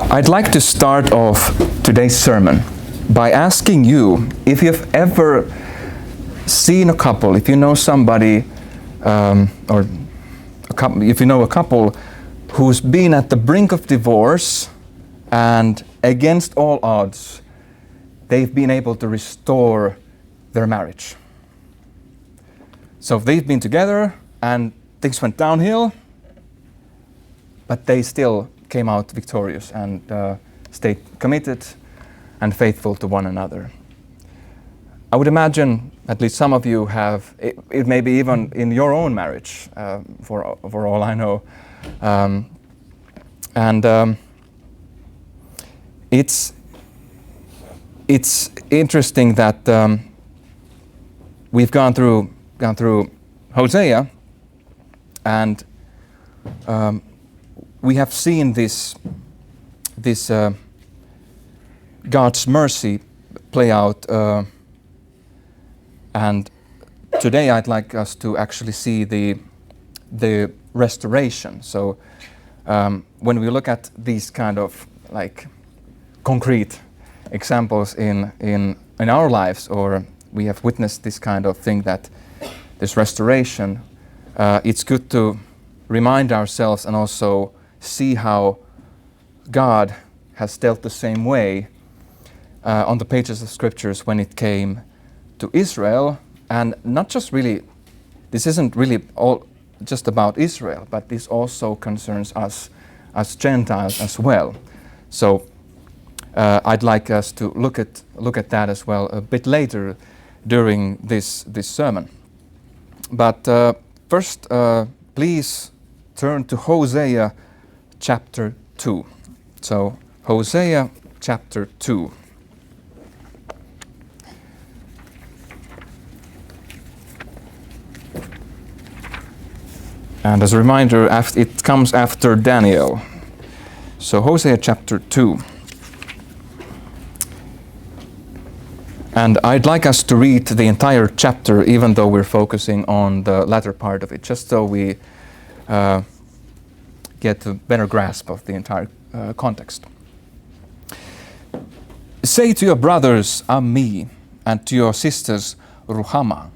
I'd like to start off today's sermon by asking you if you've ever seen a couple, if you know somebody, or a couple, if you know a couple who's been at the brink of divorce and against all odds, they've been able to restore their marriage. So they've been together and things went downhill, but they still came out victorious and stayed committed and faithful to one another. I would imagine at least some of you have, it may be even in your own marriage, for all I know. It's interesting that we've gone through Hosea, and we have seen this God's mercy play out, and today I'd like us to actually see the restoration. So when we look at these kind of like concrete examples in our lives, or we have witnessed this kind of thing, that this restoration, it's good to remind ourselves and also see how God has dealt the same way on the pages of scriptures when it came to Israel. And not just really, this isn't really all just about Israel, but this also concerns us as Gentiles as well. So I'd like us to look at that as well a bit later during this sermon. But first, please turn to Hosea chapter 2. So Hosea chapter 2. And as a reminder, it comes after Daniel. So Hosea chapter 2. And I'd like us to read the entire chapter, even though we're focusing on the latter part of it, just so we get a better grasp of the entire context. Say to your brothers, Ami, and to your sisters, Ruhama,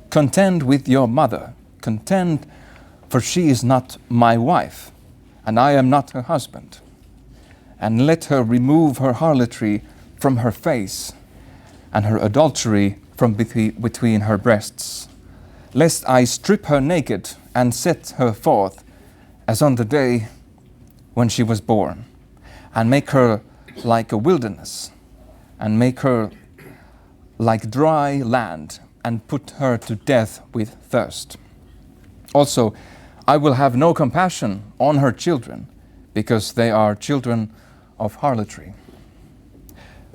contend with your mother, contend, for she is not my wife, and I am not her husband. And let her remove her harlotry from her face, and her adultery from between her breasts, lest I strip her naked and set her forth, as on the day when she was born, and make her like a wilderness, and make her like dry land, and put her to death with thirst. Also, I will have no compassion on her children, because they are children of harlotry.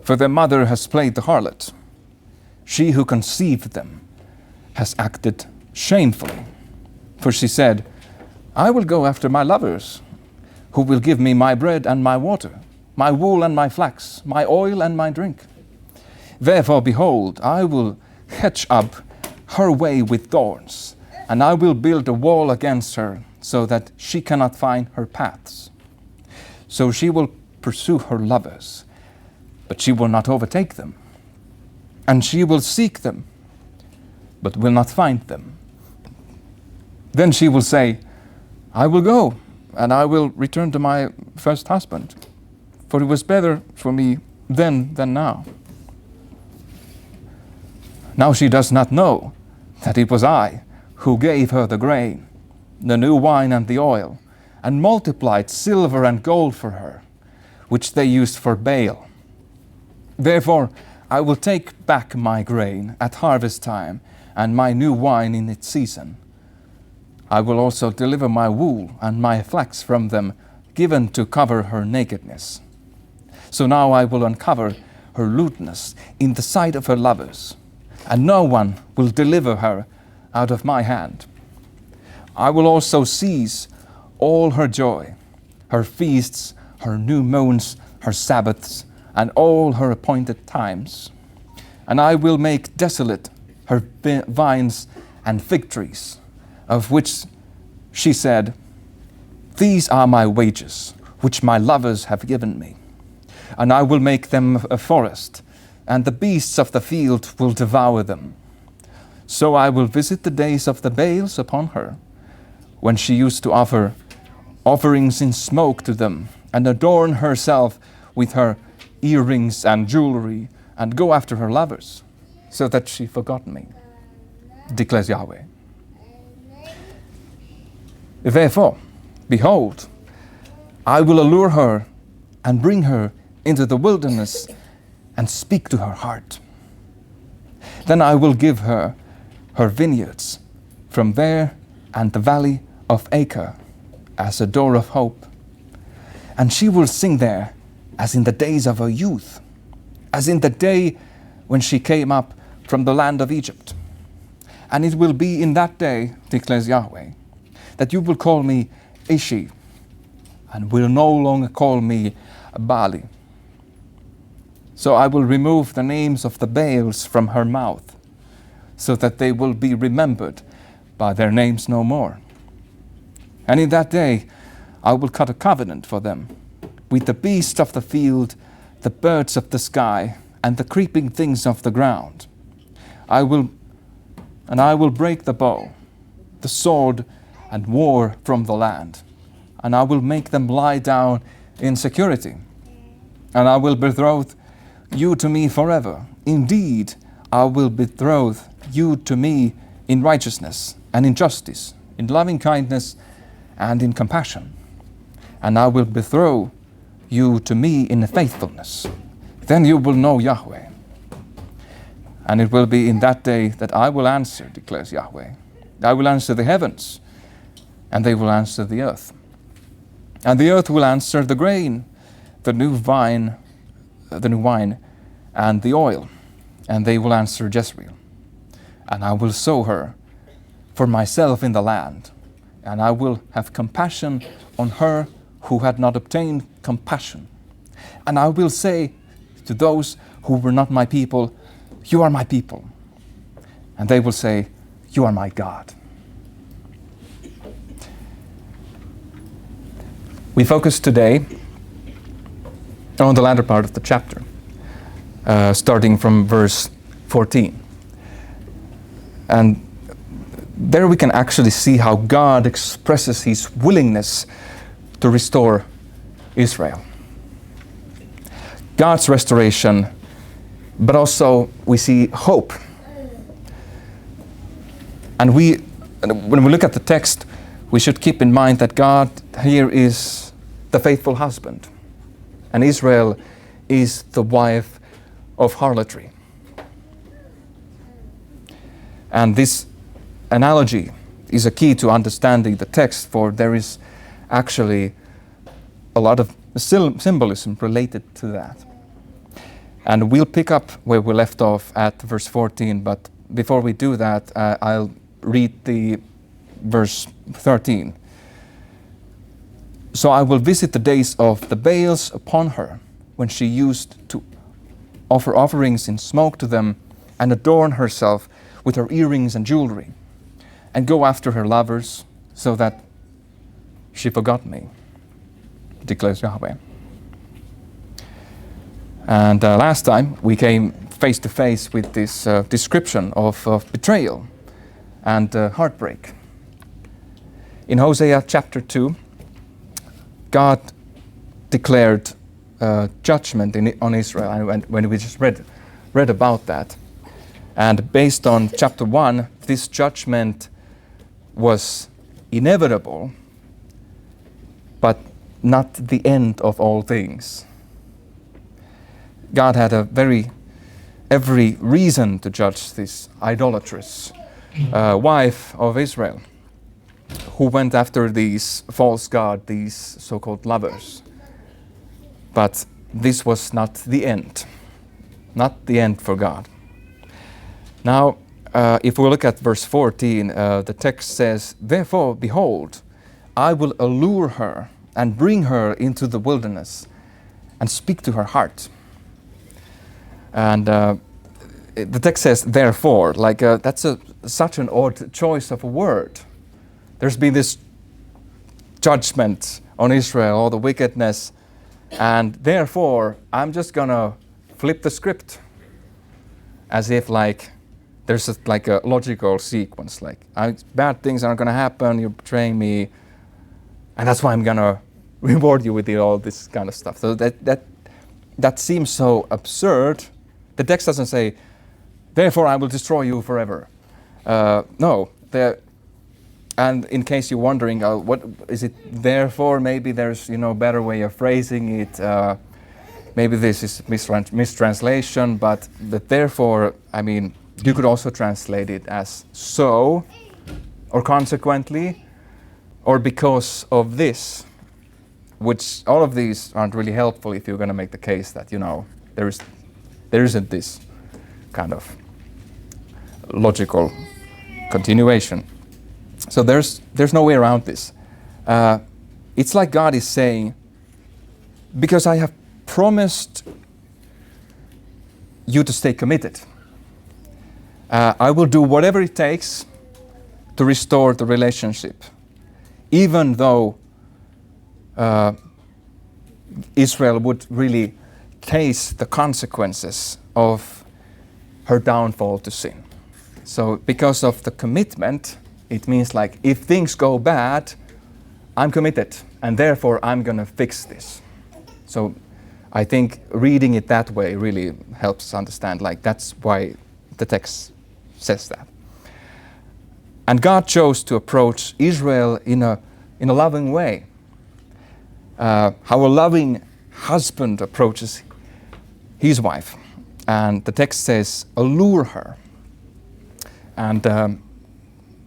For their mother has played the harlot. She who conceived them has acted shamefully. For she said, I will go after my lovers, who will give me my bread and my water, my wool and my flax, my oil and my drink. Therefore, behold, I will hedge up her way with thorns, and I will build a wall against her, so that she cannot find her paths. So she will pursue her lovers, but she will not overtake them. And she will seek them, but will not find them. Then she will say, I will go, and I will return to my first husband, for it was better for me then than now. Now she does not know that it was I who gave her the grain, the new wine and the oil, and multiplied silver and gold for her, which they used for Baal. Therefore I will take back my grain at harvest time, and my new wine in its season. I will also deliver my wool and my flax from them, given to cover her nakedness. So now I will uncover her lewdness in the sight of her lovers, and no one will deliver her out of my hand. I will also seize all her joy, her feasts, her new moons, her Sabbaths, and all her appointed times. And I will make desolate her vines and fig trees, of which she said, These are my wages which my lovers have given me. And I will make them a forest, and the beasts of the field will devour them. So I will visit the days of the Baals upon her, when she used to offer offerings in smoke to them, and adorn herself with her earrings and jewelry, and go after her lovers, so that she forgot me, declares Yahweh. Therefore, behold, I will allure her and bring her into the wilderness and speak to her heart. Then I will give her her vineyards from there and the valley of Achor as a door of hope. And she will sing there as in the days of her youth, as in the day when she came up from the land of Egypt. And it will be in that day, declares Yahweh, that you will call me Ishi, and will no longer call me Bali. So I will remove the names of the Baals from her mouth, so that they will be remembered by their names no more. And in that day I will cut a covenant for them with the beasts of the field, the birds of the sky, and the creeping things of the ground. I will break the bow, the sword, and war from the land, and I will make them lie down in security, and I will betroth you to me forever. Indeed, I will betroth you to me in righteousness and in justice, in loving kindness and in compassion. And I will betroth you to me in faithfulness. Then you will know Yahweh. And it will be in that day that I will answer, declares Yahweh. I will answer the heavens, and they will answer the earth. And the earth will answer the grain, the new wine, and the oil, and they will answer Jezreel. And I will sow her for myself in the land, and I will have compassion on her who had not obtained compassion. And I will say to those who were not my people, you are my people. And they will say, you are my God. We focus today on the latter part of the chapter, starting from verse 14. And there we can actually see how God expresses his willingness to restore Israel. God's restoration, but also we see hope. And when we look at the text, we should keep in mind that God here is the faithful husband, and Israel is the wife of harlotry. And this analogy is a key to understanding the text, for there is actually a lot of symbolism related to that. And we'll pick up where we left off at verse 14, but before we do that, I'll read the verse 13. So I will visit the days of the Baals upon her, when she used to offer offerings in smoke to them, and adorn herself with her earrings and jewelry, and go after her lovers, so that she forgot me, declares Yahweh. And last time we came face to face with this description of betrayal and heartbreak. In Hosea chapter 2, God declared judgment on Israel, and when we just read about that. And based on chapter 1, this judgment was inevitable, but not the end of all things. God had every reason to judge this idolatrous wife of Israel, who went after these false gods, these so-called lovers. But this was not the end for God. Now, if we look at verse 14, the text says, therefore, behold, I will allure her and bring her into the wilderness and speak to her heart. And the text says, therefore, like that's such an odd choice of a word. There's been this judgment on Israel, all the wickedness, and therefore I'm just gonna flip the script as if like there's like a logical sequence, like bad things are gonna happen, you're betraying me, and that's why I'm gonna reward you with all this kind of stuff. So that seems so absurd. The text doesn't say, therefore I will destroy you forever. No, and in case you're wondering, what is it therefore? Maybe there's better way of phrasing it. Maybe this is mistranslation, but therefore, I mean, you could also translate it as so, or consequently, or because of this, which all of these aren't really helpful if you're going to make the case that there isn't this kind of logical continuation. So there's no way around this. It's like God is saying, because I have promised you to stay committed, I will do whatever it takes to restore the relationship, even though Israel would really taste the consequences of her downfall to sin. So because of the commitment, it means like if things go bad, I'm committed and therefore I'm going to fix this. So I think reading it that way really helps us understand, like that's why the text says that. And God chose to approach Israel in a loving way. How a loving husband approaches his wife. And the text says, allure her. And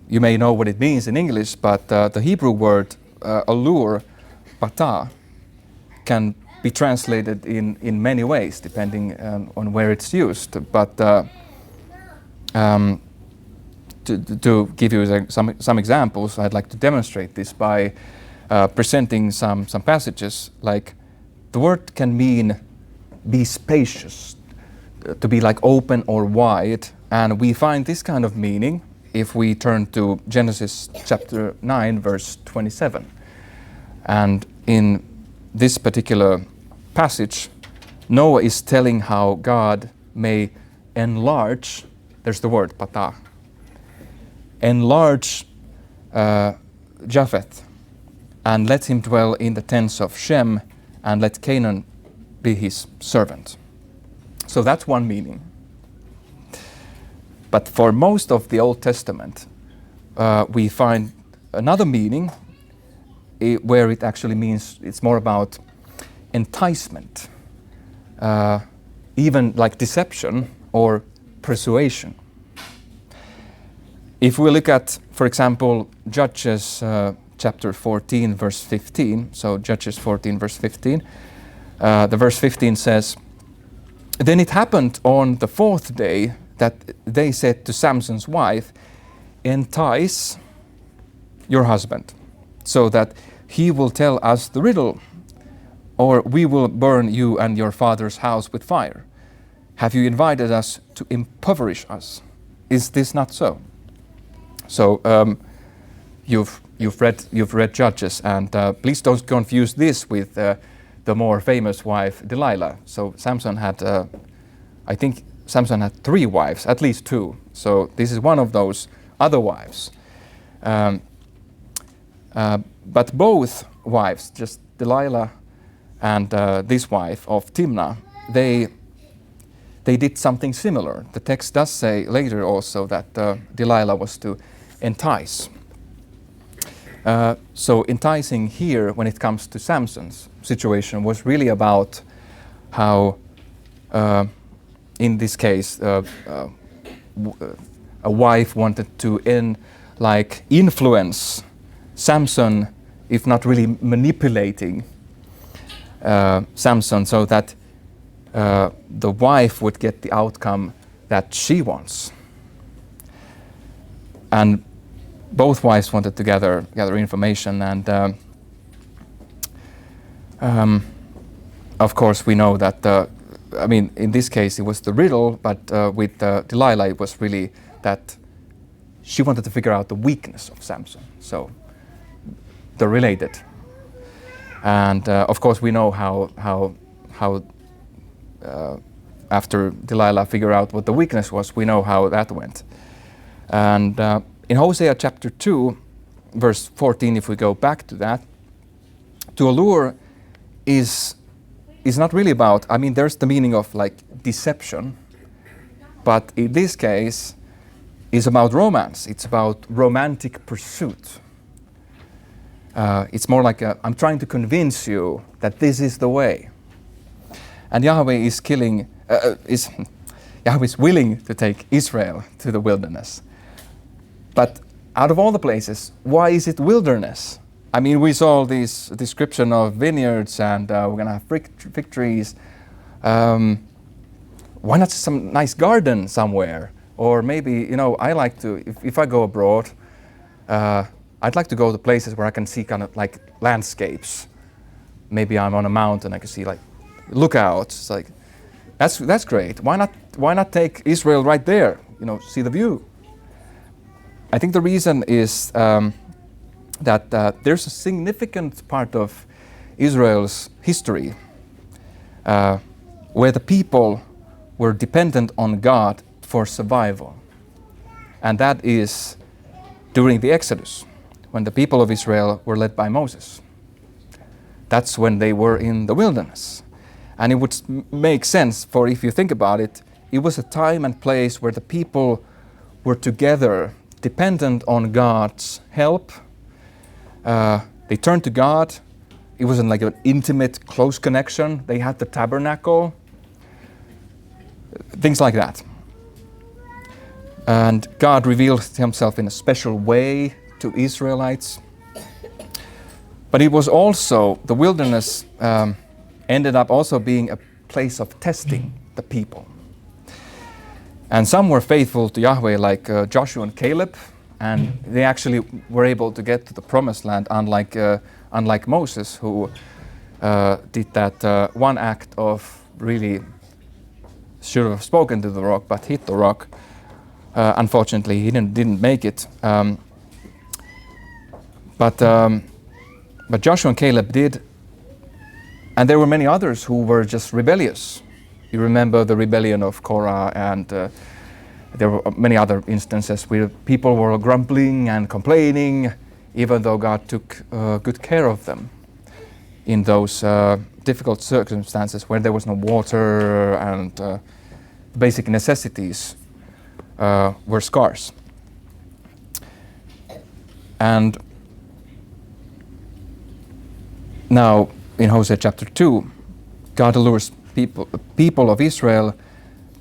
you may know what it means in English, but the Hebrew word allure, patah, can be translated in many ways, depending on where it's used. But to give you some examples, I'd like to demonstrate this by presenting some passages. Like the word can mean be spacious, to be like open or wide, and we find this kind of meaning if we turn to Genesis chapter 9 verse 27. And in this particular passage, Noah is telling how God may enlarge, there's the word patah, enlarge Japheth and let him dwell in the tents of Shem and let Canaan be his servant. So that's one meaning. But for most of the Old Testament, we find another meaning where it actually means it's more about enticement, even like deception or persuasion. If we look at, for example, Judges chapter 14, verse 15, so Judges 14, verse 15, the verse 15 says, "Then it happened on the fourth day that they said to Samson's wife, 'Entice your husband, so that he will tell us the riddle, or we will burn you and your father's house with fire. Have you invited us to impoverish us? Is this not so?'" So you've read Judges, and please don't confuse this with the more famous wife Delilah. So Samson had, I think Samson had 3 wives, at least 2. So this is one of those other wives. But both wives, just Delilah and this wife of Timnah, they did something similar. The text does say later also that Delilah was to entice. So enticing here, when it comes to Samson's situation, was really about how, in this case, a wife wanted to influence Samson, if not really manipulating Samson, so that the wife would get the outcome that she wants. And both wives wanted to gather information, and of course we know that, I mean, in this case it was the riddle, but with Delilah it was really that she wanted to figure out the weakness of Samson. So they're related. And of course, we know how after Delilah figured out what the weakness was, we know how that went. And in Hosea chapter 2, verse 14, if we go back to that, to allure is not really about, I mean, there's the meaning of like deception, but in this case, it's about romance. It's about romantic pursuit. It's more like I'm trying to convince you that this is the way. And Yahweh is Yahweh is willing to take Israel to the wilderness. But out of all the places, why is it wilderness? I mean, we saw this description of vineyards and we're going to have fig trees. Why not some nice garden somewhere? Or maybe, you know, I like to, if I go abroad, I'd like to go to places where I can see kind of like landscapes. Maybe I'm on a mountain, I can see like lookouts. It's like, that's great. Why not take Israel right there? You know, see the view. I think the reason is that there's a significant part of Israel's history where the people were dependent on God for survival. And that is during the Exodus, when the people of Israel were led by Moses. That's when they were in the wilderness. And it would make sense, for if you think about it, it was a time and place where the people were together, dependent on God's help. They turned to God. It wasn't like an intimate, close connection. They had the tabernacle. Things like that. And God revealed himself in a special way to Israelites. But it was also, the wilderness ended up also being a place of testing the people. And some were faithful to Yahweh, like Joshua and Caleb, and they actually were able to get to the promised land, unlike Moses, who did that one act of really should have spoken to the rock, but hit the rock. Unfortunately, he didn't make it. But Joshua and Caleb did, and there were many others who were just rebellious. You remember the rebellion of Korah, and there were many other instances where people were grumbling and complaining, even though God took good care of them in those difficult circumstances where there was no water and basic necessities were scarce. And now in Hosea chapter 2, God allures people of Israel,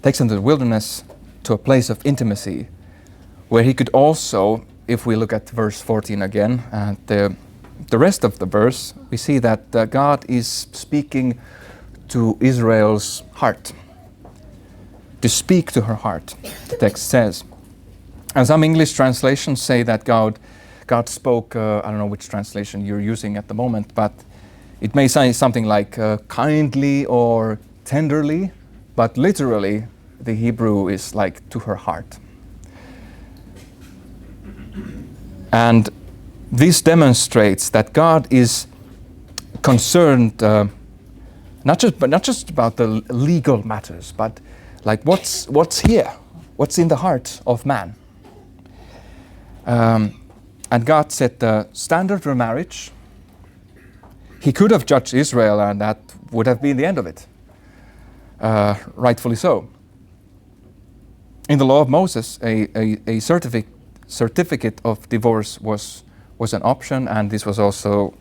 takes them to the wilderness, to a place of intimacy, where he could also, if we look at verse 14 again, and the rest of the verse, we see that God is speaking to Israel's heart, to speak to her heart, the text says. And some English translations say that God spoke, I don't know which translation you're using at the moment, but it may say something like kindly or tenderly, but literally the Hebrew is like to her heart. And this demonstrates that God is concerned not just about the legal matters, but like what's here, what's in the heart of man. And God set the standard for marriage. He could have judged Israel, and that would have been the end of it. Rightfully so. In the law of Moses, a certificate of divorce was an option, and this was also,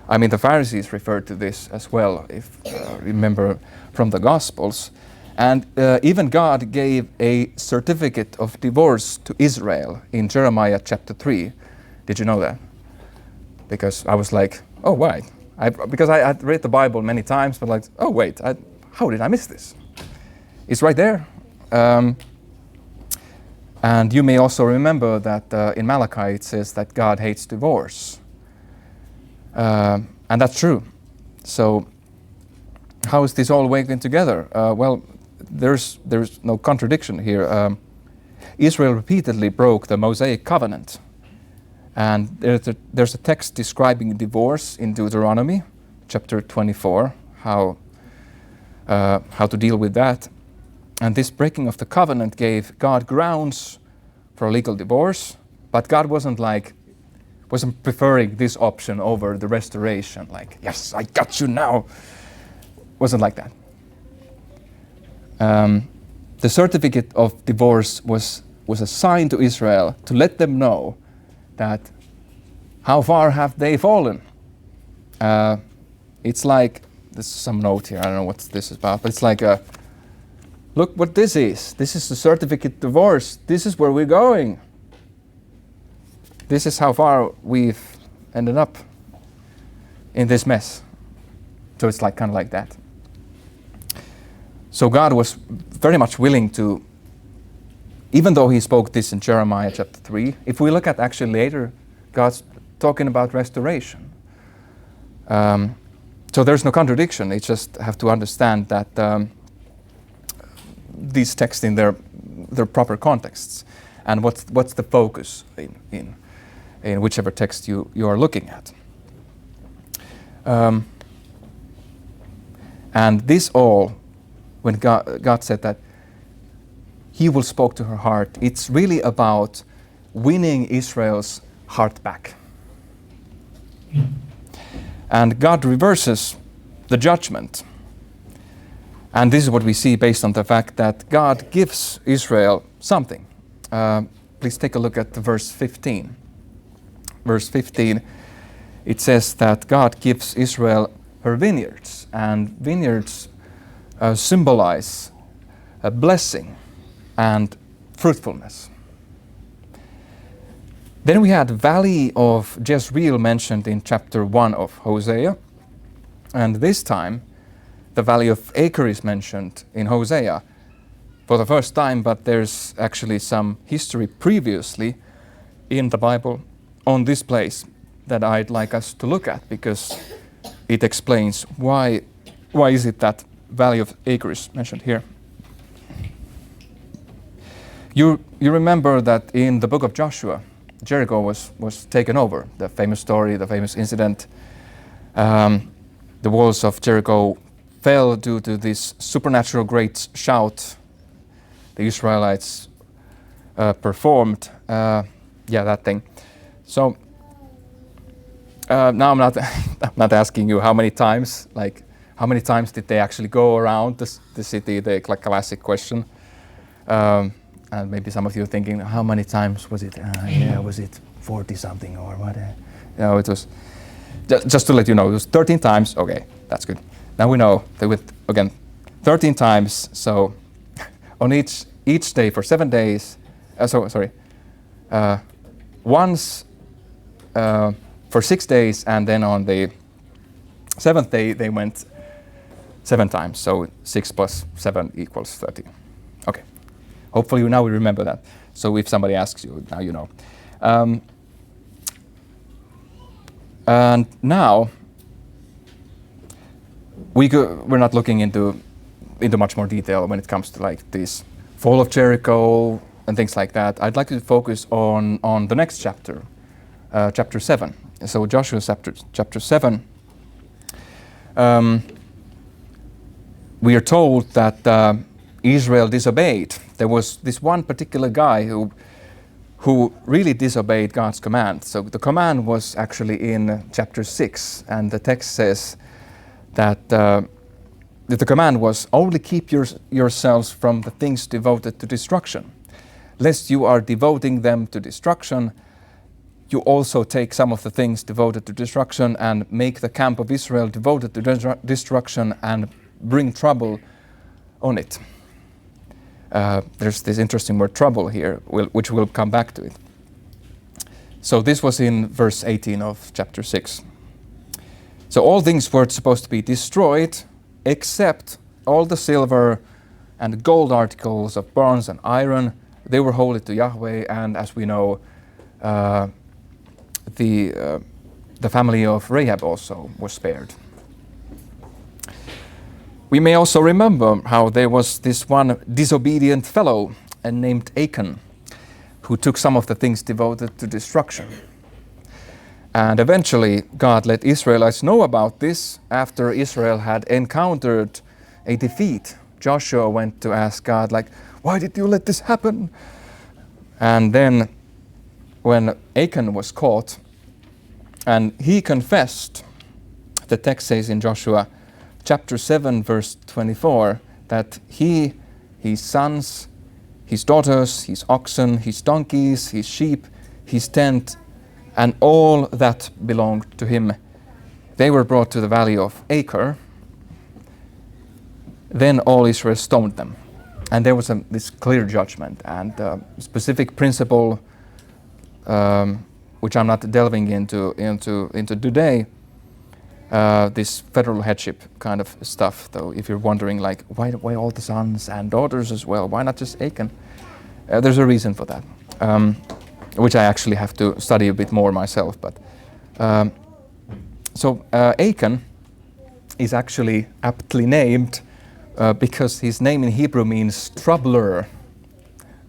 I mean, the Pharisees referred to this as well, if remember from the Gospels. And even God gave a certificate of divorce to Israel in Jeremiah chapter 3. Did you know that? Because I was like, oh, why? Because I had read the Bible many times, but like, oh, wait, how did I miss this? It's right there. And you may also remember that in Malachi it says that God hates divorce. And that's true. So how is this all working together? Well, there's no contradiction here. Israel repeatedly broke the Mosaic covenant. And there's a text describing divorce in Deuteronomy chapter 24, how to deal with that. And this breaking of the covenant gave God grounds for a legal divorce, but God wasn't preferring this option over the restoration, like, yes, I got you now. Wasn't like that. The certificate of divorce was a sign to Israel to let them know that how far have they fallen. It's like, there's some note here, I don't know what this is about, but it's like look what this is. This is the certificate of divorce. This is where we're going. This is how far we've ended up in this mess. So it's like kind of like that. So God was very much willing to, even though he spoke this in Jeremiah chapter 3, if we look at actually later, God's talking about restoration. So there's no contradiction. You just have to understand that these texts in their proper contexts and what's the focus in whichever text you are looking at. And this all, when God said that he will spoke to her heart, it's really about winning Israel's heart back. And God reverses the judgment. And this is what we see based on the fact that God gives Israel something. Please take a look at verse 15. Verse 15, it says that God gives Israel her vineyards, and vineyards symbolize a blessing and fruitfulness. Then we had Valley of Jezreel mentioned in chapter 1 of Hosea, and this time the Valley of Achor is mentioned in Hosea for the first time, but there's actually some history previously in the Bible on this place that I'd like us to look at, because it explains why is it that Valley of Achor is mentioned here. You remember that in the book of Joshua, Jericho was taken over. The famous story, the famous incident. The walls of Jericho fell due to this supernatural great shout the Israelites performed. That thing. So now I'm not asking you how many times did they actually go around the city, the classic question. And maybe some of you are thinking, how many times was it? Was it 40 something or what? It was, just to let you know, it was 13 times. Okay, that's good. Now we know they went again 13 times. So on each day for 7 days, once for 6 days, and then on the 7th day they went 7 times. So 6 plus 7 equals 30. Okay. Hopefully now we remember that. So if somebody asks you, now you know. And now we're not looking into much more detail when it comes to like this fall of Jericho and things like that. I'd like to focus on the next chapter, chapter 7. So Joshua chapter 7. We are told that Israel disobeyed. There was this one particular guy who really disobeyed God's command. So the command was actually in chapter 6, and the text says that the command was, only keep yourselves from the things devoted to destruction. Lest you are devoting them to destruction, you also take some of the things devoted to destruction and make the camp of Israel devoted to destruction and bring trouble on it. There's this interesting word trouble here, which we'll come back to it. So this was in verse 18 of chapter 6. So all things were supposed to be destroyed except all the silver and gold articles of bronze and iron. They were holy to Yahweh, and as we know, the family of Rahab also was spared. We may also remember how there was this one disobedient fellow named Achan, who took some of the things devoted to destruction. And eventually God let Israelites know about this after Israel had encountered a defeat. Joshua went to ask God, like, why did you let this happen? And then when Achan was caught and he confessed, the text says in Joshua chapter 7 verse 24 that he, his sons, his daughters, his oxen, his donkeys, his sheep, his tent, and all that belonged to him, they were brought to the valley of Achor. Then all Israel stoned them. And there was this clear judgment and specific principle, which I'm not delving into today, this federal headship kind of stuff. Though, if you're wondering, like, why all the sons and daughters as well? Why not just Achan? There's a reason for that, which I actually have to study a bit more myself. But so Achan is actually aptly named because his name in Hebrew means troubler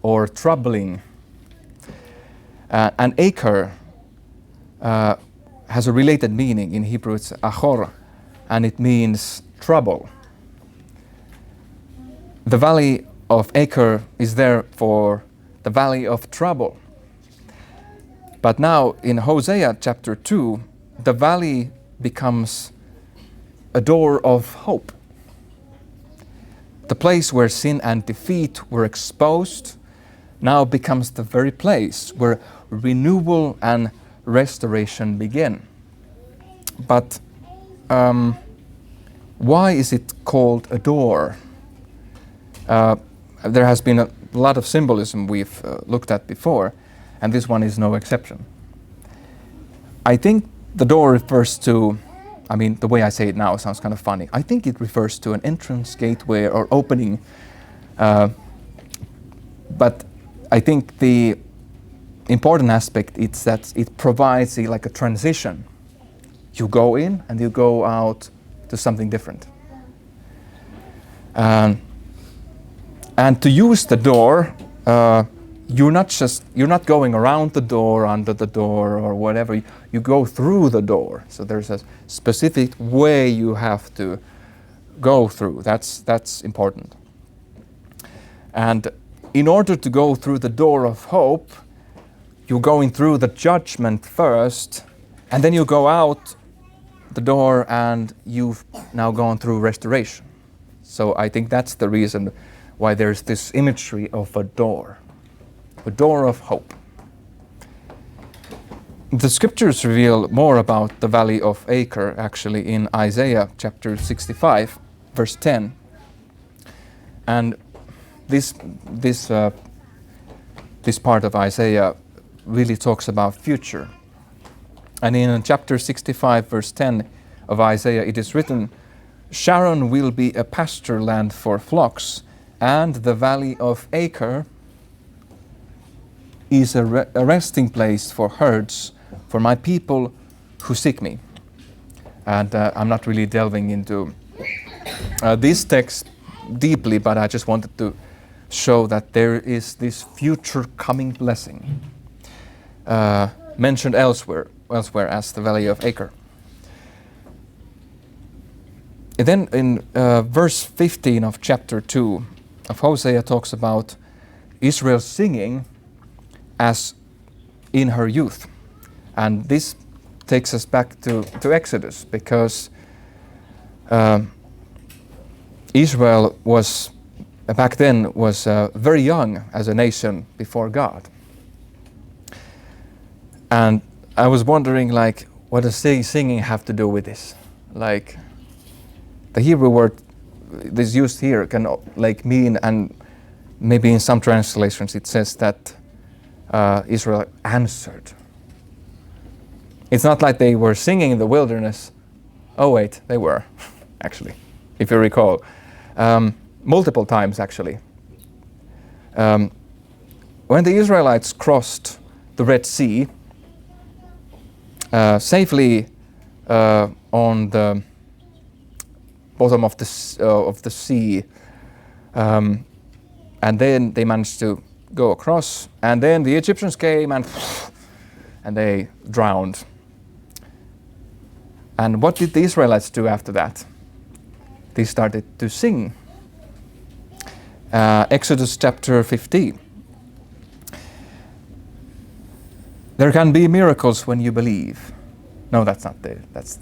or troubling. And Achor has a related meaning. In Hebrew it's Achor, and it means trouble. The valley of Achor is therefore the valley of trouble. But now in Hosea chapter 2, the valley becomes a door of hope. The place where sin and defeat were exposed now becomes the very place where renewal and restoration begin. But why is it called a door? There has been a lot of symbolism we've looked at before, and this one is no exception. I think the door refers to, I mean, the way I say it now sounds kind of funny. I think it refers to an entrance, gateway, or opening. But I think the important aspect is that it provides like a transition. You go in and you go out to something different. And to use the door, you're not going around the door, under the door, or whatever. You go through the door. So there's a specific way you have to go through. That's important. And in order to go through the door of hope, you're going through the judgment first, and then you go out the door and you've now gone through restoration. So I think that's the reason why there's this imagery of a door of hope. The scriptures reveal more about the valley of Achor actually in Isaiah chapter 65 verse 10. And this part of Isaiah really talks about future. And in chapter 65 verse 10 of Isaiah it is written, Sharon will be a pasture land for flocks, and the valley of Achor is a resting place for herds, for my people who seek me. And I'm not really delving into this text deeply, but I just wanted to show that there is this future coming blessing mentioned elsewhere as the valley of Achor. And then in verse 15 of chapter 2 of Hosea talks about Israel singing as in her youth. And this takes us back to Exodus, because Israel was back then very young as a nation before God. And I was wondering, like, what does singing have to do with this? Like, the Hebrew word that's used here can like mean, and maybe in some translations it says that Israel answered. It's not like they were singing in the wilderness. Oh wait, they were, actually, if you recall. Multiple times, actually. When the Israelites crossed the Red Sea safely on the bottom of the sea, and then they managed to go across, and then the Egyptians came and they drowned. And what did the Israelites do after that? They started to sing. Exodus chapter 15. There can be miracles when you believe. No, that's not that's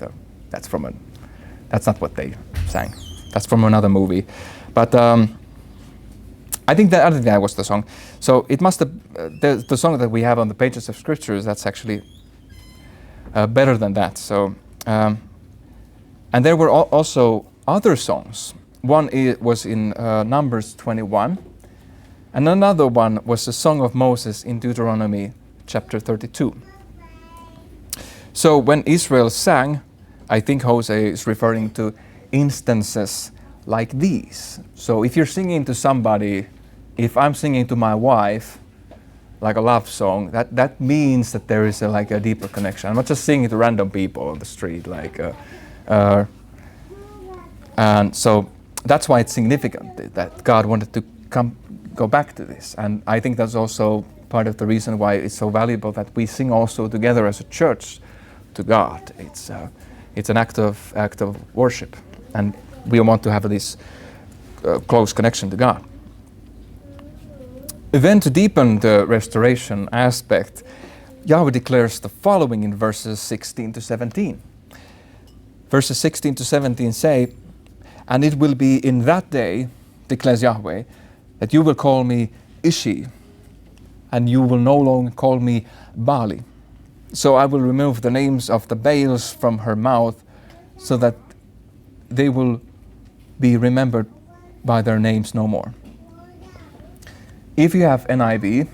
not what they sang. That's from another movie. But I think that was the song. So it must have the song that we have on the pages of scriptures. That's actually better than that. So and there were also other songs. One was in Numbers 21, and another one was the Song of Moses in Deuteronomy chapter 32. So when Israel sang, I think Hosea is referring to instances like these. So if you're singing to somebody, if I'm singing to my wife, like a love song, that means that there is a deeper connection. I'm not just singing to random people on the street, and so that's why it's significant that God wanted to go back to this. And I think that's also part of the reason why it's so valuable that we sing also together as a church to God. It's an act of worship, and we want to have this close connection to God. Then to deepen the restoration aspect, Yahweh declares the following in verses 16 to 17. Verses 16 to 17 say, "And it will be in that day, declares Yahweh, that you will call me Ishi, and you will no longer call me Baali. So I will remove the names of the Baals from her mouth, so that they will be remembered by their names no more." If you have NIV,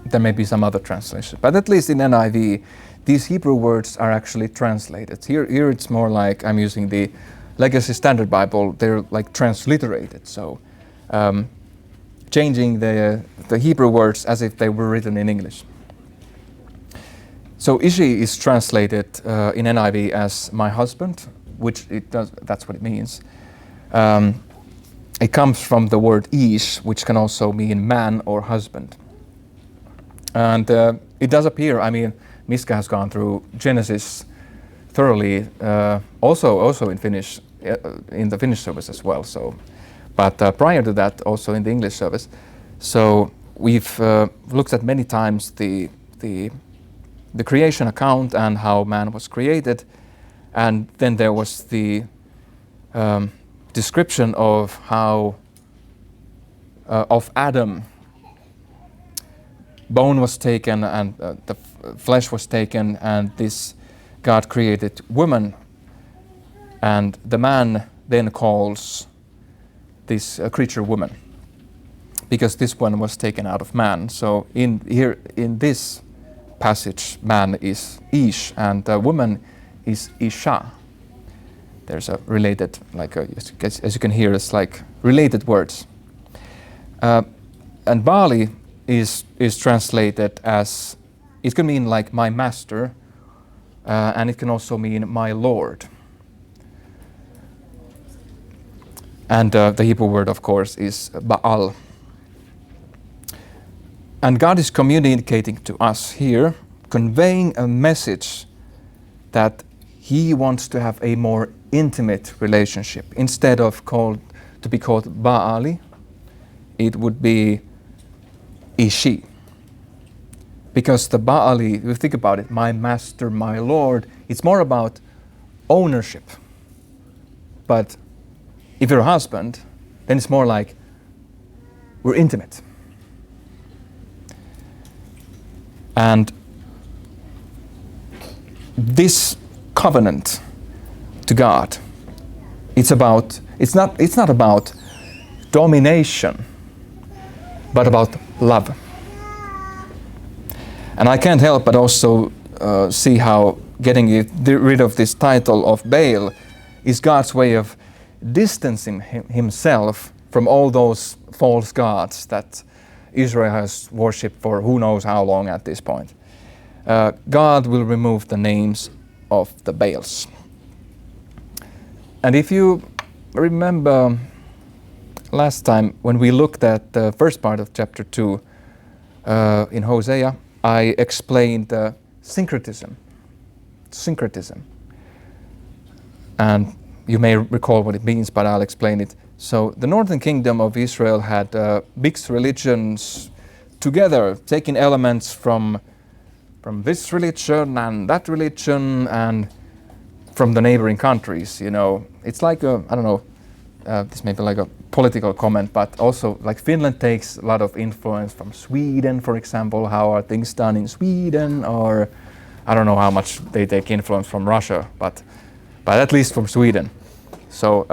there may be some other translation, but at least in NIV, these Hebrew words are actually translated. Here it's more like I'm using the Legacy Standard Bible. They're like transliterated, so changing the Hebrew words as if they were written in English. So Ishi is translated in NIV as my husband, which it does. That's what it means. It comes from the word ish, which can also mean man or husband. And it does appear, I mean, Miska has gone through Genesis thoroughly, also in Finnish, in the Finnish service as well. So, but prior to that, also in the English service. So we've looked at many times the creation account and how man was created, and then there was the description of how of Adam, bone was taken and the flesh was taken, and this God created woman, and the man then calls this creature woman, because this one was taken out of man. So in this passage, man is Ish and woman is Isha. There's a related, as you can hear, it's like related words. And Baali is translated as, it can mean like my master, and it can also mean my Lord. And the Hebrew word, of course, is Baal. And God is communicating to us here, conveying a message that He wants to have a more intimate relationship. Instead of to be called Baali, it would be Ishi. Because the Baali, if you think about it, my master, my Lord, it's more about ownership. But if you're a husband, then it's more like we're intimate. And this covenant to God, it's not about domination, but about love. And I can't help but also see how getting rid of this title of Baal is God's way of distancing himself from all those false gods that Israel has worshipped for who knows how long at this point. God will remove the names of the Baals. And if you remember last time when we looked at the first part of chapter 2 in Hosea, I explained syncretism. And you may recall what it means, but I'll explain it. So the northern kingdom of Israel had mixed religions together, taking elements from this religion and that religion and from the neighboring countries. You know, it's like I don't know, this may be like a political comment, but also like Finland takes a lot of influence from Sweden, for example. How are things done in Sweden? Or I don't know how much they take influence from Russia, but at least from Sweden. So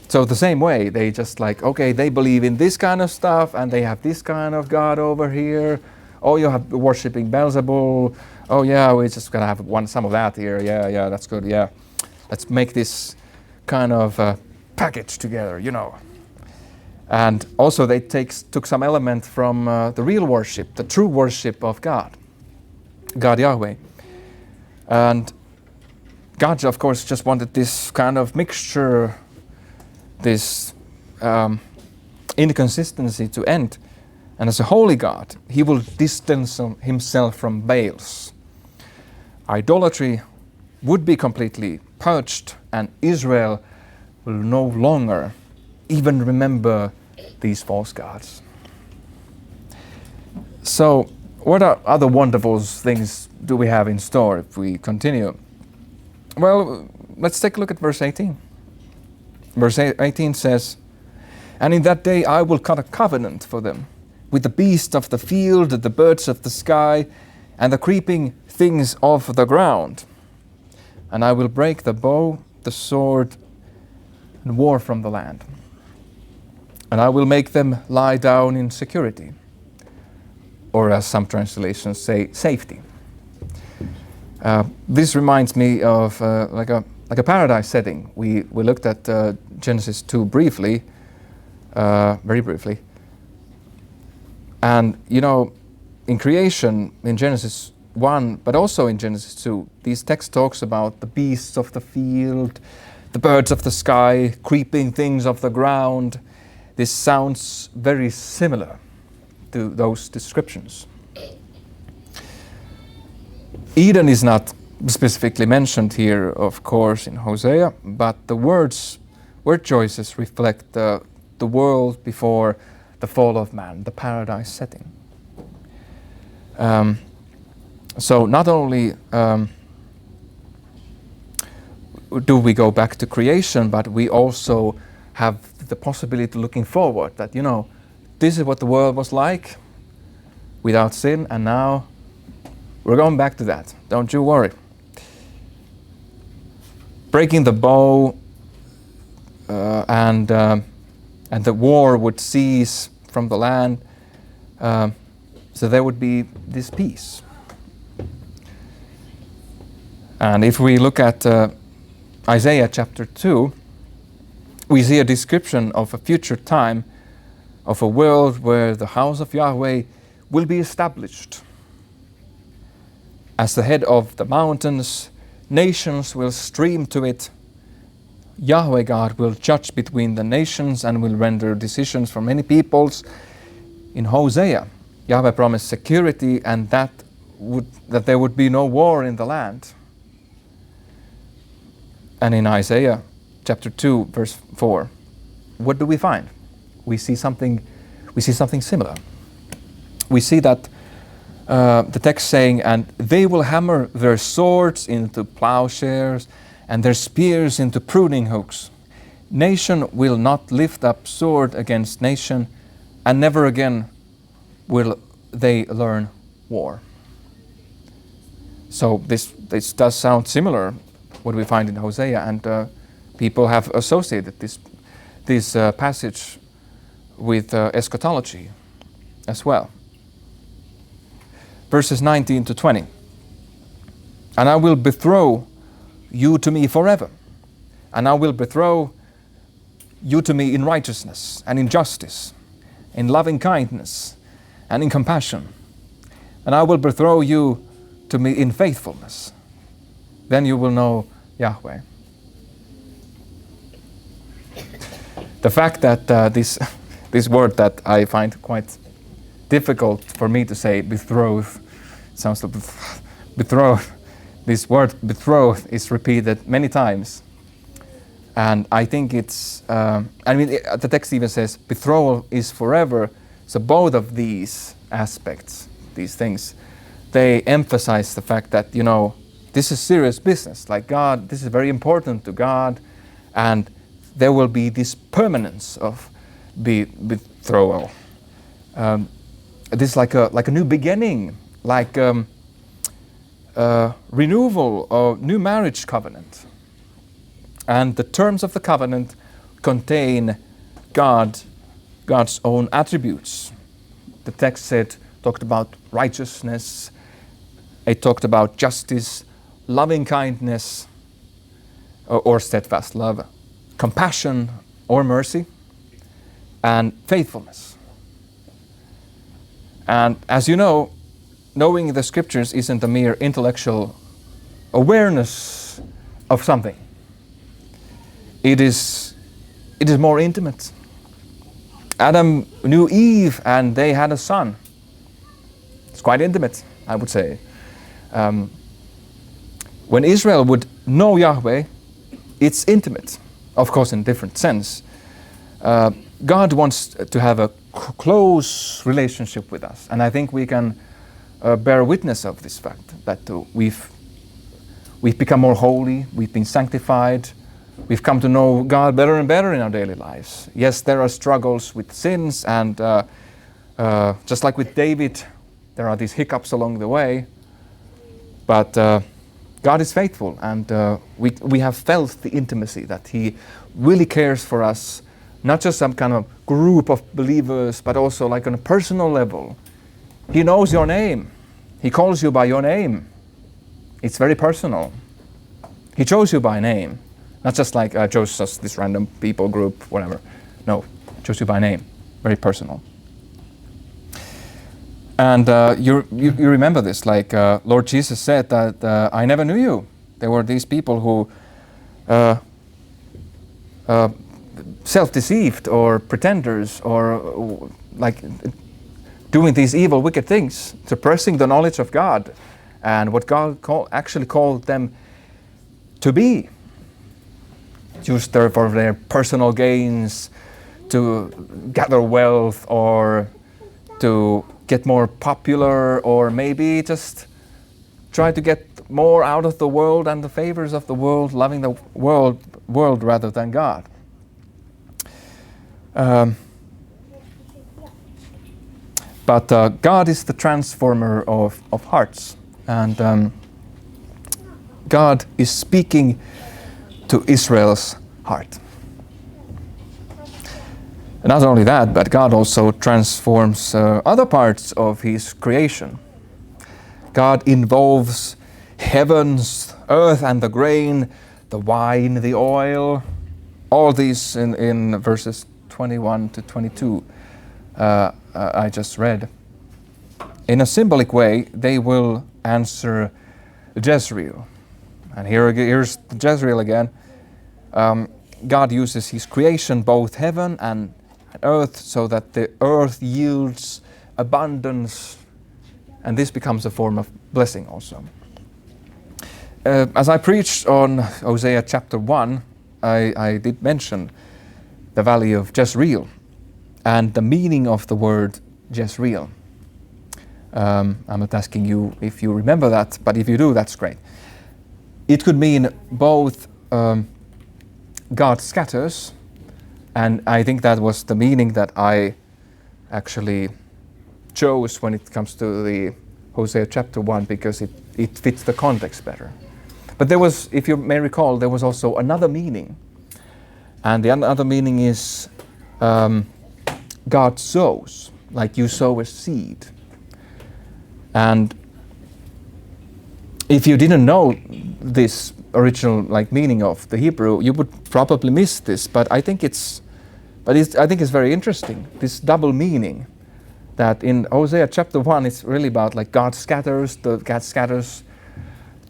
so the same way, they just like, okay, they believe in this kind of stuff and they have this kind of God over here. Oh, you have worshipping Beelzebul. Oh yeah, we're just gonna have some of that here. Yeah, that's good. Yeah, let's make this kind of package together, you know. And also they took some element from the real worship, the true worship of God Yahweh. And God, of course, just wanted this kind of mixture, this inconsistency to end. And as a holy God, he will distance himself from Baals. Idolatry would be completely purged, and Israel will no longer even remember these false gods. So, what other wonderful things do we have in store if we continue? Well, let's take a look at verse 18. Verse 18 says, "And in that day I will cut a covenant for them with the beasts of the field, the birds of the sky, and the creeping things of the ground. And I will break the bow, the sword, and war from the land. And I will make them lie down in security." Or as some translations say, safety. This reminds me of like a paradise setting. We looked at Genesis 2 briefly, very briefly. And you know, in creation, in Genesis 1, but also in Genesis 2, these text talks about the beasts of the field, the birds of the sky, creeping things of the ground. This sounds very similar to those descriptions. Eden is not specifically mentioned here, of course, in Hosea, but the word choices reflect the world before the fall of man, the paradise setting. So not only do we go back to creation, but we also have the possibility looking forward that, you know, this is what the world was like without sin, and now we're going back to that. Don't you worry. Breaking the bow and the war would cease from the land, so there would be this peace. And if we look at Isaiah chapter 2, we see a description of a future time of a world where the house of Yahweh will be established. As the head of the mountains, nations will stream to it. Yahweh God will judge between the nations and will render decisions for many peoples. In Hosea, Yahweh promised security and that there would be no war in the land. And in Isaiah chapter 2, verse 4, what do we find? We see something similar. We see that the text saying, "And they will hammer their swords into plowshares and their spears into pruning hooks. Nation will not lift up sword against nation, and never again will they learn war." So this does sound similar what we find in Hosea, and people have associated this passage with eschatology as well. Verses 19 to 20. "And I will betroth you to me forever, and I will betroth you to me in righteousness and in justice, in loving kindness and in compassion. And I will betroth you to me in faithfulness. Then you will know Yahweh." The fact that this word that I find quite difficult for me to say, betroth, sounds like betroth. This word betrothed is repeated many times. And I think it's, the text even says betrothal is forever. So both of these aspects, these things, they emphasize the fact that, this is serious business. Like God, this is very important to God. And there will be this permanence of betrothal. This is like a new beginning, like renewal or new marriage covenant. And the terms of the covenant contain God's own attributes. The text talked about righteousness, it talked about justice, loving kindness, or steadfast love, compassion or mercy, and faithfulness. And as you know, knowing the scriptures isn't a mere intellectual awareness of something. It is more intimate. Adam knew Eve and they had a son. It's quite intimate, I would say. When Israel would know Yahweh, it's intimate, of course in a different sense. God wants to have a close relationship with us, and I think we can bear witness of this fact, that we've become more holy, we've been sanctified, we've come to know God better and better in our daily lives. Yes, there are struggles with sins, and just like with David, there are these hiccups along the way, but God is faithful, and we have felt the intimacy that He really cares for us, not just some kind of group of believers, but also like on a personal level. He knows your name. He calls you by your name. It's very personal. He chose you by name, not just like chose us this random people group, whatever. No, chose you by name. Very personal. And you remember this, like Lord Jesus said that I never knew you. There were these people who self-deceived or pretenders or like doing these evil, wicked things, suppressing the knowledge of God and what God actually called them to be. Used for their personal gains, to gather wealth or to get more popular, or maybe just try to get more out of the world and the favors of the world, loving the world rather than God. But God is the transformer of hearts, and God is speaking to Israel's heart. And not only that, but God also transforms other parts of His creation. God involves heavens, earth and the grain, the wine, the oil, all these in verses 21 to 22 I just read. In a symbolic way, they will answer Jezreel. And here's Jezreel again. God uses His creation, both heaven and earth, so that the earth yields abundance, and this becomes a form of blessing also. As I preached on Hosea chapter 1, I did mention the valley of Jezreel and the meaning of the word Jezreel. I'm not asking you if you remember that, but if you do, that's great. It could mean both God scatters, and I think that was the meaning that I actually chose when it comes to the Hosea chapter 1, because it fits the context better. But there was, if you may recall, there was also another meaning. And the other meaning is God sows, like you sow a seed. And if you didn't know this original meaning of the Hebrew, you would probably miss this. But I think it's very interesting, this double meaning, that in Hosea chapter 1 it's really about like God scatters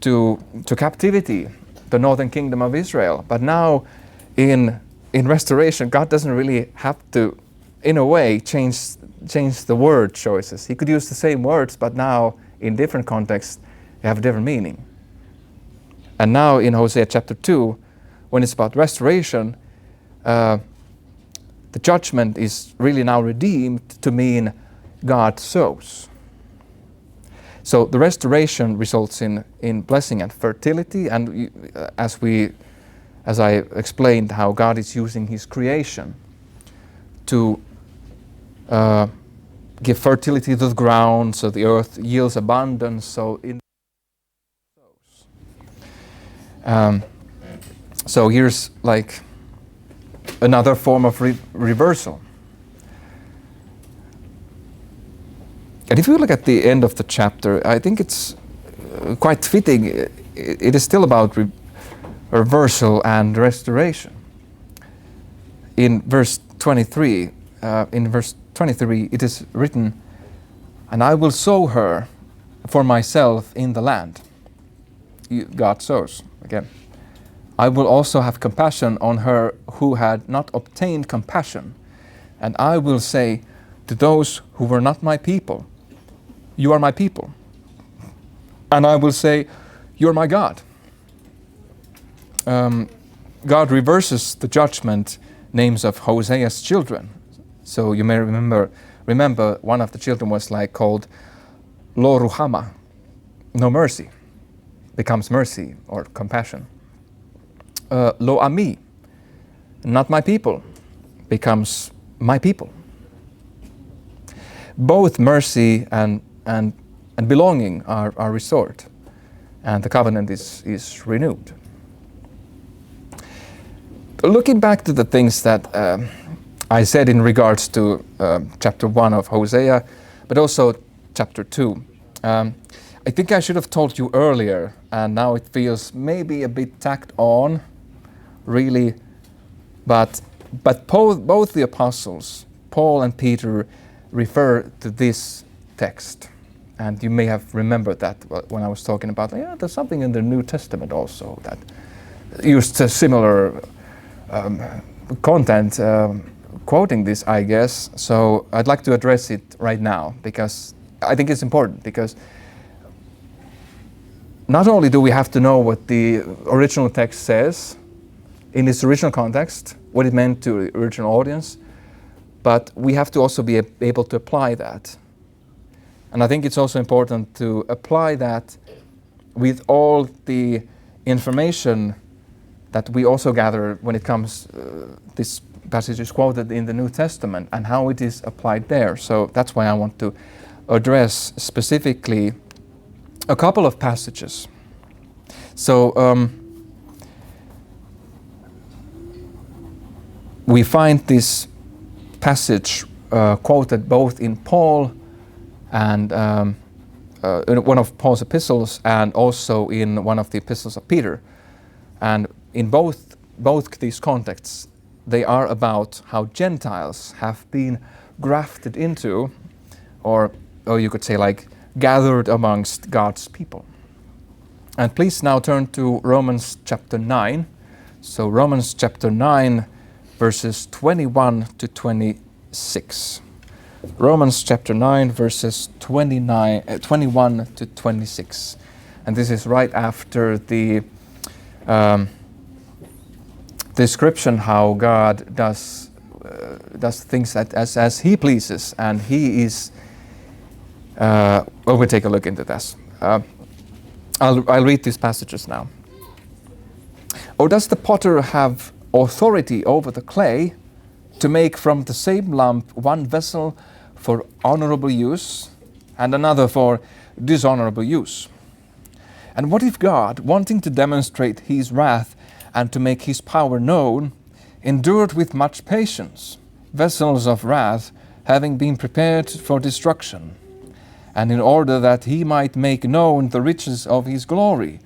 to captivity the northern kingdom of Israel. But now in restoration, God doesn't really have to, in a way, change the word choices. He could use the same words, but now in different contexts they have a different meaning. And now in Hosea chapter 2, when it's about restoration, the judgment is really now redeemed to mean God sows. So the restoration results in blessing and fertility, and as I explained, how God is using His creation to give fertility to the ground, so the earth yields abundance. So here's like another form of reversal. And if you look at the end of the chapter, I think it's quite fitting. It is still about reversal and restoration. In verse 23, it is written, "And I will sow her for myself in the land." God sows again. "I will also have compassion on her who had not obtained compassion, and I will say to those who were not my people, you are my people. And I will say, you are my God." God reverses the judgment names of Hosea's children. So you may remember one of the children was called Lo Ruhama, no mercy, becomes mercy or compassion. Lo Ami, not my people, becomes my people. Both mercy and belonging are restored, and the covenant is renewed. Looking back to the things that I said in regards to chapter 1 of Hosea, but also chapter 2, I think I should have told you earlier, and now it feels maybe a bit tacked on, really, but both the apostles, Paul and Peter, refer to this text. And you may have remembered that when I was talking about, there's something in the New Testament also that used a similar content, quoting this, I guess. So I'd like to address it right now, because I think it's important, because not only do we have to know what the original text says in its original context, what it meant to the original audience, but we have to also be able to apply that. And I think it's also important to apply that with all the information that we also gather when it comes, this passage is quoted in the New Testament, and how it is applied there. So that's why I want to address specifically a couple of passages. So we find this passage quoted both in Paul and in one of Paul's epistles, and also in one of the epistles of Peter. And in both these contexts, they are about how Gentiles have been grafted into, or you could say gathered amongst God's people. And please now turn to Romans chapter 9. So Romans chapter 9, verses 21 to 26. Romans chapter 9, verses 21 to 26. And this is right after the description how God does things as He pleases, and He is. We'll take a look into this. I'll read these passages now. "Or does the potter have authority over the clay to make from the same lump one vessel for honorable use and another for dishonorable use? And what if God, wanting to demonstrate His wrath and to make His power known, endured with much patience vessels of wrath, having been prepared for destruction, and in order that He might make known the riches of His glory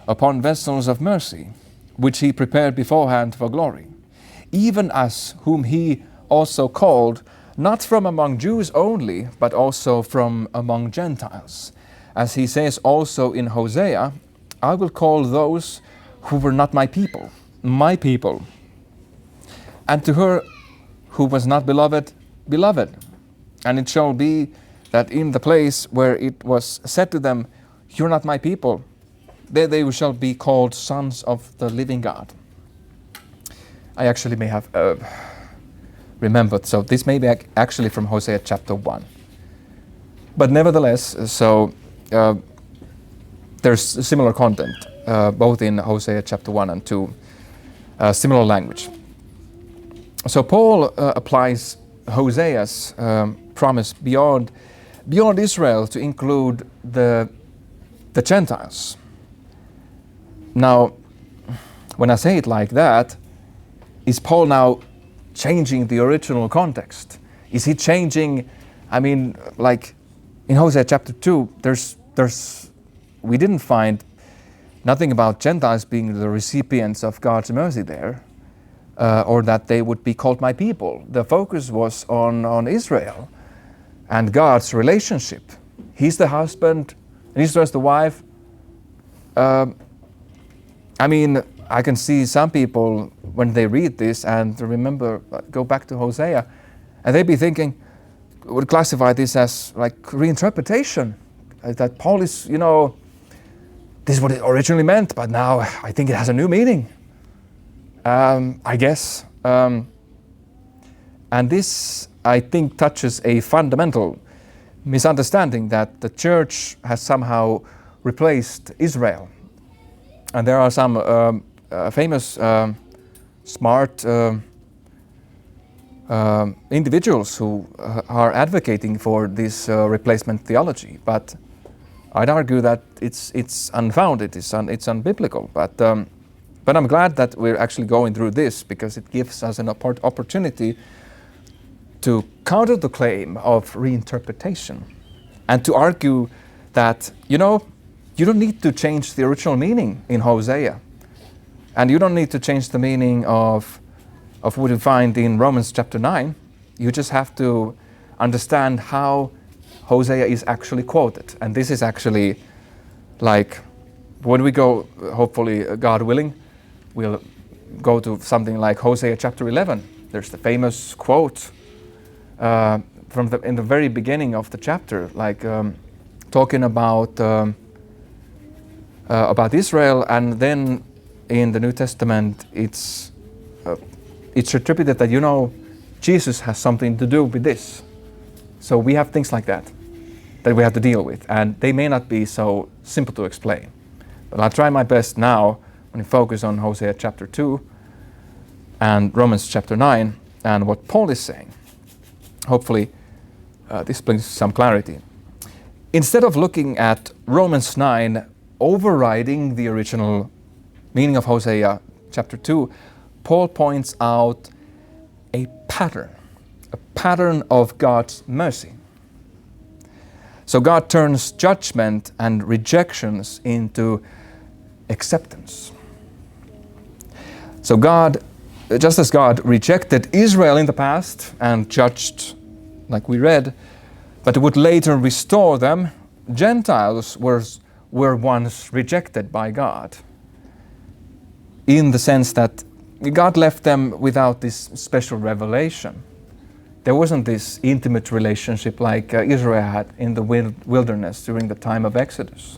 upon vessels of mercy, which He prepared beforehand for glory, even us whom He also called, not from among Jews only, but also from among Gentiles. As He says also in Hosea, I will call those who were not my people, my people. And to her who was not beloved, beloved. And it shall be that in the place where it was said to them, you're not my people, they shall be called sons of the living God. I actually may have remembered, so this may be actually from Hosea chapter 1. But nevertheless, so there's similar content, both in Hosea chapter 1 and 2, similar language. So Paul applies Hosea's promise beyond Israel to include the Gentiles. Now, when I say it like that, is Paul now changing the original context? Is he changing, I mean, like in Hosea chapter 2, we didn't find nothing about Gentiles being the recipients of God's mercy there, or that they would be called my people. The focus was on Israel and God's relationship. He's the husband, and Israel's the wife. I mean, I can see some people when they read this and remember, go back to Hosea, and they'd be thinking, would classify this as like reinterpretation, that Paul is, this is what it originally meant, but now I think it has a new meaning, I guess. And this, I think, touches a fundamental misunderstanding that the church has somehow replaced Israel. And there are some famous, smart individuals who are advocating for this replacement theology, but I'd argue that it's unfounded, it's unbiblical. But I'm glad that we're actually going through this, because it gives us an opportunity to counter the claim of reinterpretation and to argue that, you don't need to change the original meaning in Hosea. And you don't need to change the meaning of what you find in Romans chapter 9. You just have to understand how Hosea is actually quoted. And this is actually like, when we go, hopefully, God willing, we'll go to something like Hosea chapter 11. There's the famous quote in the very beginning of the chapter, like talking about Israel, and then in the New Testament it's attributed that Jesus has something to do with this. So we have things like that we have to deal with, and they may not be so simple to explain. But I'll try my best now when we focus on Hosea chapter 2 and Romans chapter 9 and what Paul is saying. Hopefully this brings some clarity. Instead of looking at Romans 9 overriding the original meaning of Hosea chapter 2, Paul points out a pattern of God's mercy. So God turns judgment and rejections into acceptance. So God, just as God rejected Israel in the past and judged, like we read, but would later restore them, Gentiles were once rejected by God, in the sense that God left them without this special revelation. There wasn't this intimate relationship like Israel had in the wilderness during the time of Exodus.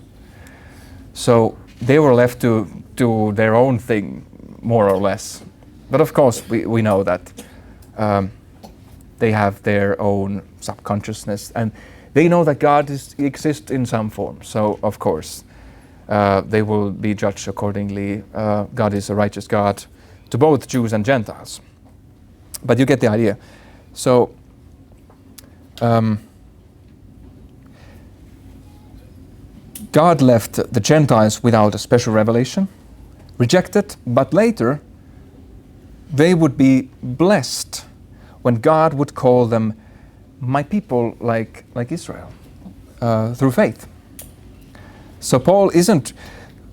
So they were left to do their own thing, more or less. But of course, we know that they have their own subconsciousness, and they know that God exists in some form. So of course, they will be judged accordingly. God is a righteous God to both Jews and Gentiles. But you get the idea. So God left the Gentiles without a special revelation, rejected, but later they would be blessed when God would call them my people, like Israel, through faith. So Paul isn't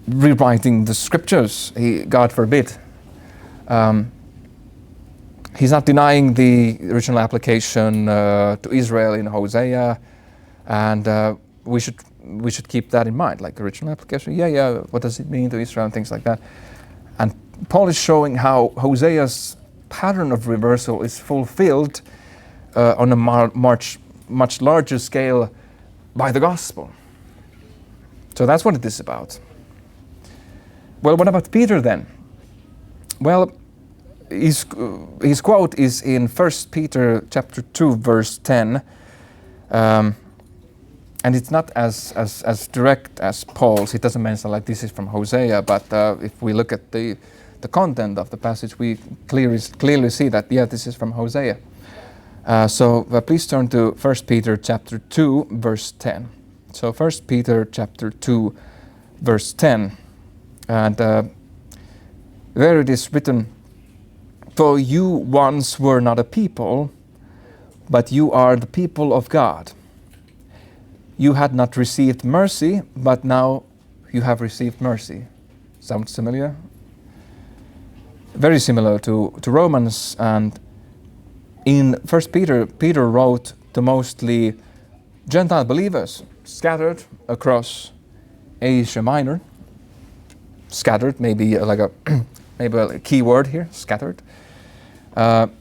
rewriting the scriptures, God forbid. He's not denying the original application to Israel in Hosea, and we should keep that in mind, like original application. Yeah. What does it mean to Israel and things like that? And Paul is showing how Hosea's pattern of reversal is fulfilled on a much larger scale by the gospel. So that's what it is about. Well, what about Peter then? Well, his quote is in 1 Peter chapter 2, verse 10. And it's not as direct as Paul's. It doesn't mention like this is from Hosea, but if we look at the content of the passage, we clearly see that, yeah, this is from Hosea. So please turn to 1 Peter chapter 2, verse 10. So 1 Peter chapter 2, verse 10. And there it is written, "For you once were not a people, but you are the people of God. You had not received mercy, but now you have received mercy." Sounds familiar? Very similar to Romans. And in 1 Peter, Peter wrote to mostly Gentile believers scattered across Asia Minor. Scattered, maybe like maybe a key word here, scattered.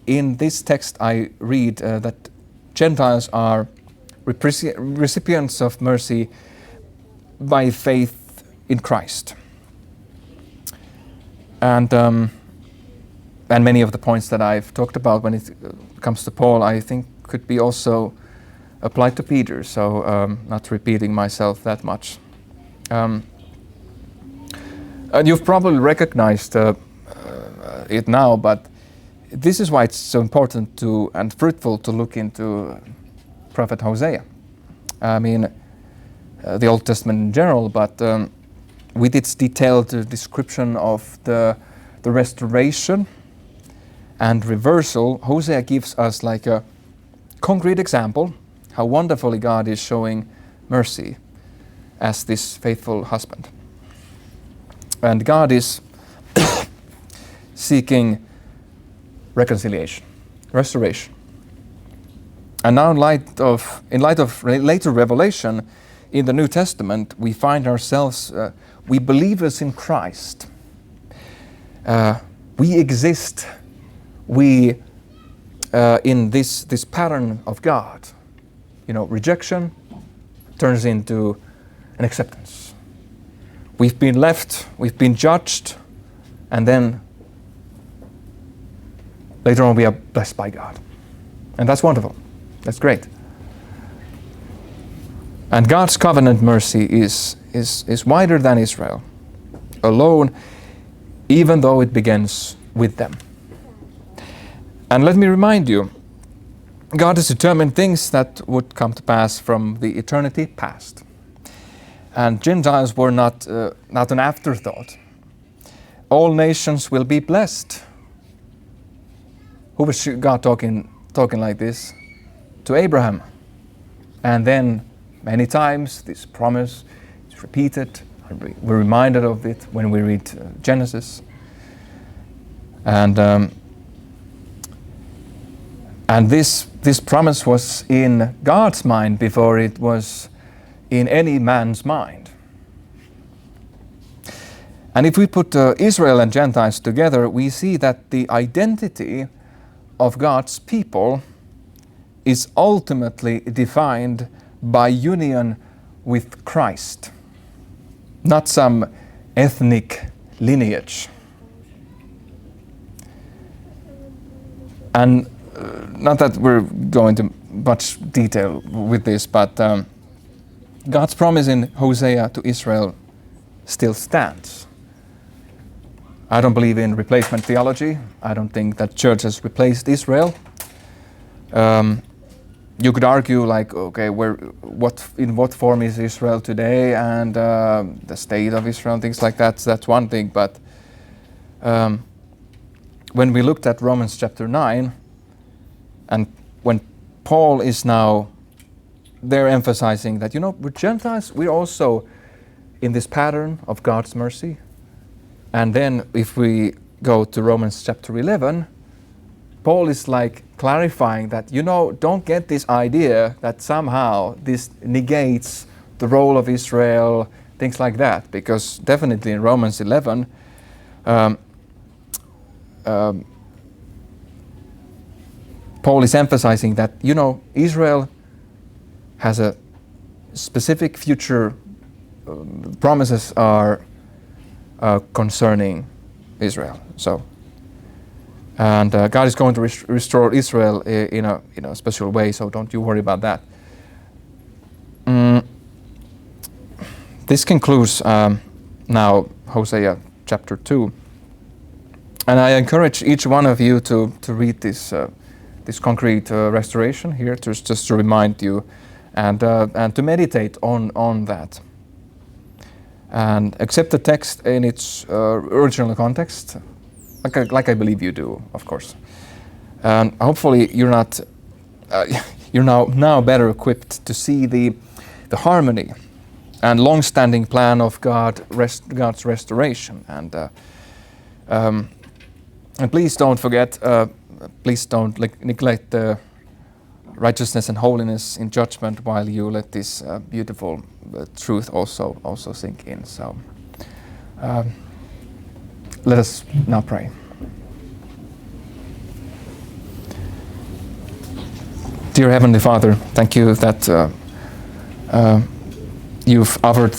In this text I read that Gentiles are recipients of mercy by faith in Christ. And many of the points that I've talked about when it comes to Paul, I think could be also applied to Peter, so not repeating myself that much. And you've probably recognized it now, but this is why it's so important to and fruitful to look into prophet Hosea. I mean, the Old Testament in general, but with its detailed description of the restoration and reversal, Hosea gives us like a concrete example how wonderfully God is showing mercy as this faithful husband. And God is seeking reconciliation, restoration. And now in light of later revelation in the New Testament, we find ourselves, we believers in Christ. We exist, we in this pattern of God. You know, rejection turns into an acceptance. We've been left, we've been judged, and then later on we are blessed by God. And that's wonderful. That's great. And God's covenant mercy is wider than Israel alone, even though it begins with them. And let me remind you, God has determined things that would come to pass from the eternity past. And Gentiles were not an afterthought. All nations will be blessed. Who was God talking like this? To Abraham. And then many times this promise is repeated. We're reminded of it when we read Genesis. And this promise was in God's mind before it was in any man's mind. And if we put Israel and Gentiles together, we see that the identity of God's people is ultimately defined by union with Christ, not some ethnic lineage. And not that we're going into much detail with this, but God's promise in Hosea to Israel still stands. I don't believe in replacement theology. I don't think that church has replaced Israel. You could argue like, okay, in what form is Israel today, and the state of Israel, things like that. That's one thing. But when we looked at Romans chapter 9, and when Paul is now there emphasizing that, with Gentiles, we're also in this pattern of God's mercy. And then if we go to Romans chapter 11, Paul is like clarifying that, don't get this idea that somehow this negates the role of Israel, things like that. Because definitely in Romans 11, Paul is emphasizing that, Israel has a specific future promises are concerning Israel. So, and God is going to restore Israel in a special way. So don't you worry about that. This concludes now Hosea chapter 2, and I encourage each one of you to read this concrete restoration here, just to remind you, and to meditate on that, and accept the text in its original context, like I believe you do, of course. And hopefully you're not you're now better equipped to see the harmony and long-standing plan of God's restoration. And please don't forget, please don't neglect the righteousness and holiness in judgment while you let this beautiful truth also sink in. So let us now pray. Dear Heavenly Father, thank you that you've offered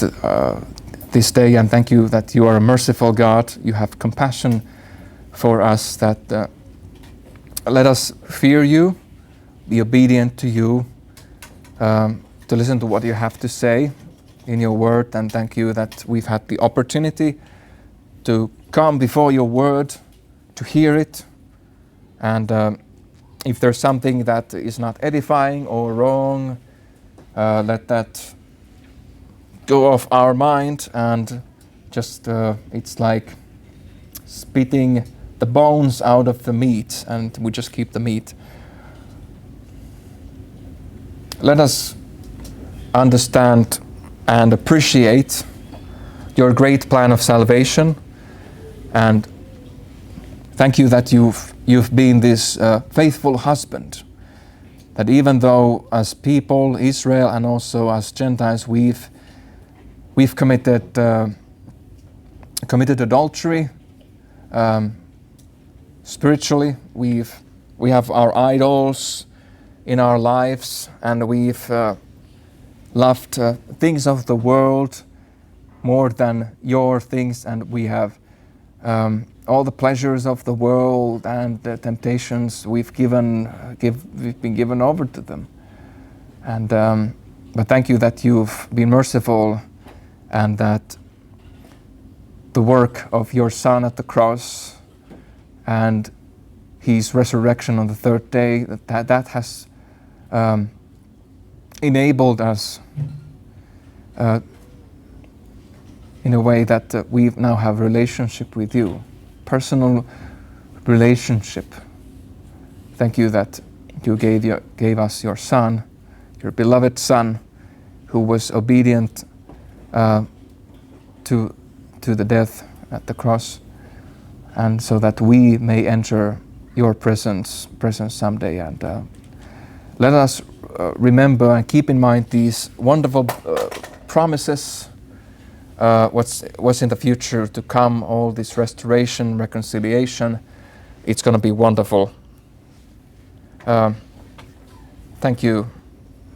this day, and thank you that you are a merciful God. You have compassion for us, that let us fear you, be obedient to you, to listen to what you have to say in your word, and thank you that we've had the opportunity to come before your word, to hear it, and if there's something that is not edifying or wrong, let that go off our mind, and just it's like spitting the bones out of the meat, and we just keep the meat. Let us understand and appreciate your great plan of salvation, and thank you that you've been this faithful husband, that even though as people, Israel, and also as Gentiles, we've committed adultery. Spiritually, we have our idols in our lives, and we've loved things of the world more than your things, and we have all the pleasures of the world and the temptations we've been given over to them. And but thank you that you've been merciful, and that the work of your Son at the cross and his resurrection on the third day, that has enabled us in a way that we now have a relationship with you, personal relationship. Thank you that you gave us your Son, your beloved Son, who was obedient to the death at the cross, and so that we may enter your presence someday. And let us remember and keep in mind these wonderful promises, what's in the future to come, all this restoration, reconciliation. It's going to be wonderful. Thank you.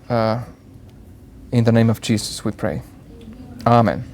In the name of Jesus we pray. Amen.